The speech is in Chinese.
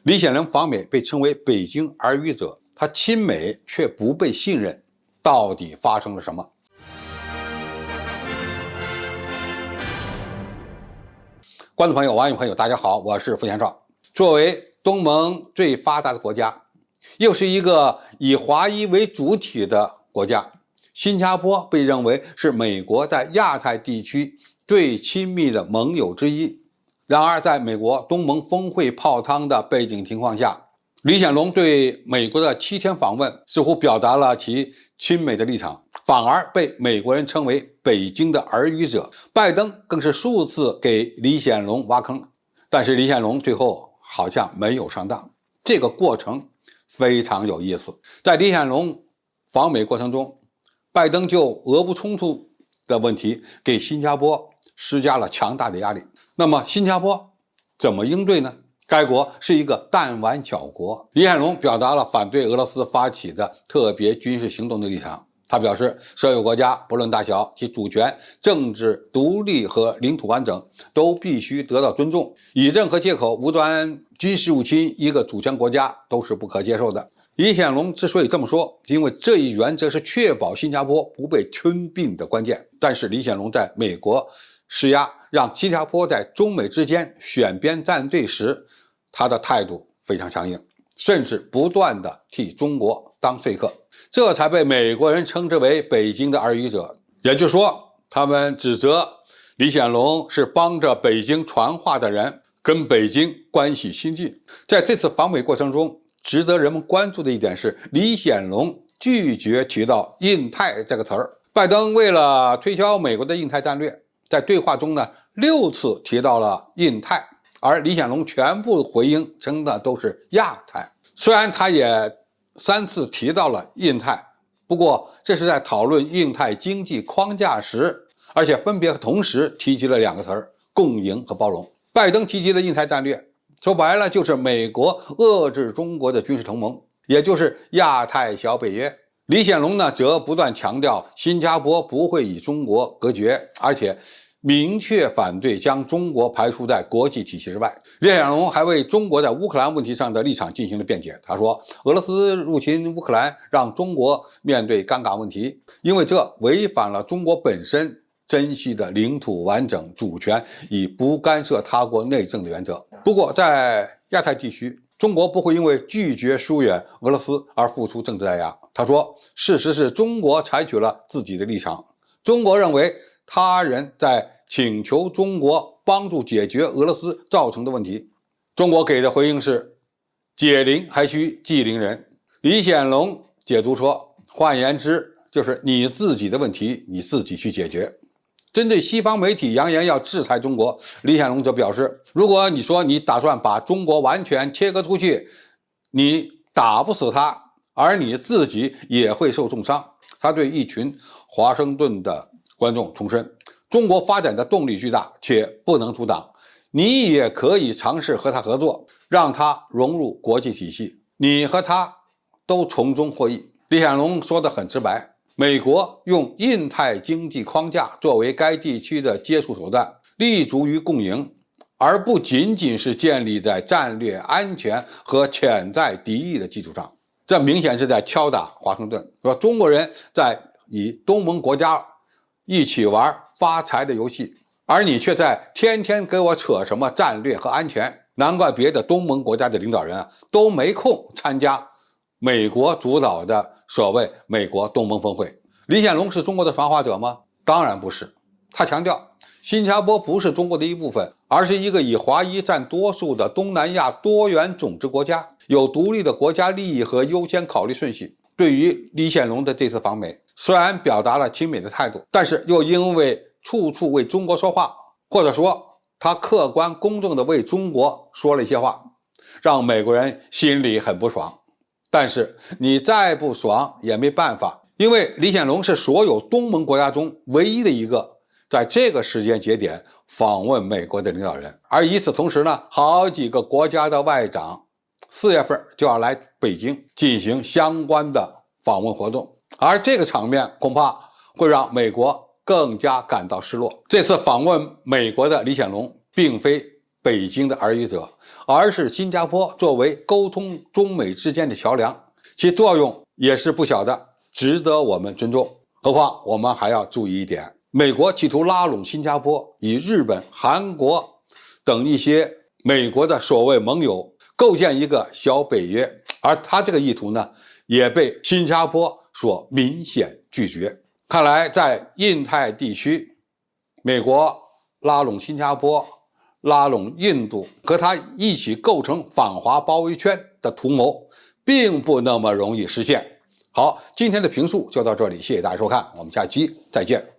李显龙访美被称为北京耳语者，他亲美却不被信任，到底发生了什么？观众朋友、网友朋友，大家好，我是付贤少。作为东盟最发达的国家，又是一个以华裔为主体的国家，新加坡被认为是美国在亚太地区最亲密的盟友之一。然而，在美国东盟峰会泡汤的背景情况下，李显龙对美国的7天访问似乎表达了其亲美的立场，反而被美国人称为北京的耳语者。拜登更是数次给李显龙挖坑，但是李显龙最后好像没有上当。这个过程非常有意思。在李显龙访美过程中，拜登就俄乌冲突的问题给新加坡施加了强大的压力。那么新加坡怎么应对呢？该国是一个弹丸小国，李显龙表达了反对俄罗斯发起的特别军事行动的立场。他表示，所有国家不论大小，其主权、政治独立和领土完整都必须得到尊重，以任何借口无端军事入侵一个主权国家都是不可接受的。李显龙之所以这么说，因为这一原则是确保新加坡不被吞并的关键。但是李显龙在美国施压，让新加坡在中美之间选边站队时，他的态度非常强硬，甚至不断的替中国当说客，这才被美国人称之为北京的耳语者。也就是说，他们指责李显龙是帮着北京传话的人，跟北京关系亲近。在这次访美过程中，值得人们关注的一点是，李显龙拒绝提到印太这个词儿。拜登为了推销美国的印太战略，在对话中呢6次提到了印太，而李显龙全部回应称的都是亚太。虽然他也3次提到了印太，不过这是在讨论印太经济框架时，而且分别同时提及了2个词儿：共赢和包容。拜登提及的印太战略，说白了就是美国遏制中国的军事同盟，也就是亚太小北约。李显龙呢，则不断强调新加坡不会与中国隔绝，而且明确反对将中国排除在国际体系之外。李显龙还为中国在乌克兰问题上的立场进行了辩解。他说，俄罗斯入侵乌克兰让中国面对尴尬问题，因为这违反了中国本身珍惜的领土完整、主权以不干涉他国内政的原则。不过，在亚太地区，中国不会因为拒绝疏远俄罗斯而付出政治代价。他说，事实是中国采取了自己的立场。中国认为他人在请求中国帮助解决俄罗斯造成的问题。中国给的回应是，解铃还须系铃人。李显龙解读说，换言之，就是你自己的问题你自己去解决。针对西方媒体扬言要制裁中国，李显龙则表示，如果你说你打算把中国完全切割出去，你打不死他，而你自己也会受重伤。他对一群华盛顿的观众重申，中国发展的动力巨大且不能阻挡，你也可以尝试和他合作，让他融入国际体系，你和他都从中获益。李显龙说得很直白，美国用印太经济框架作为该地区的接触手段，立足于共赢，而不仅仅是建立在战略安全和潜在敌意的基础上。这明显是在敲打华盛顿，说中国人在以东盟国家一起玩发财的游戏，而你却在天天给我扯什么战略和安全。难怪别的东盟国家的领导人都没空参加美国主导的所谓美国东盟峰会。李显龙是中国的传话者吗？当然不是。他强调，新加坡不是中国的一部分，而是一个以华裔占多数的东南亚多元种植国家，有独立的国家利益和优先考虑顺序。对于李显龙的这次访美，虽然表达了亲美的态度，但是又因为处处为中国说话，或者说他客观公正地为中国说了一些话，让美国人心里很不爽。但是你再不爽也没办法，因为李显龙是所有东盟国家中唯一的一个在这个时间节点访问美国的领导人。而与此同时呢，好几个国家的外长4月份就要来北京进行相关的访问活动，而这个场面恐怕会让美国更加感到失落。这次访问美国的李显龙并非北京的耳语者，而是新加坡作为沟通中美之间的桥梁，其作用也是不小的，值得我们尊重。何况我们还要注意一点，美国企图拉拢新加坡，与日本、韩国等一些美国的所谓盟友构建一个小北约，而他这个意图呢，也被新加坡所明显拒绝。看来在印太地区，美国拉拢新加坡、拉拢印度，和他一起构成反华包围圈的图谋，并不那么容易实现。好，今天的评述就到这里，谢谢大家收看，我们下期再见。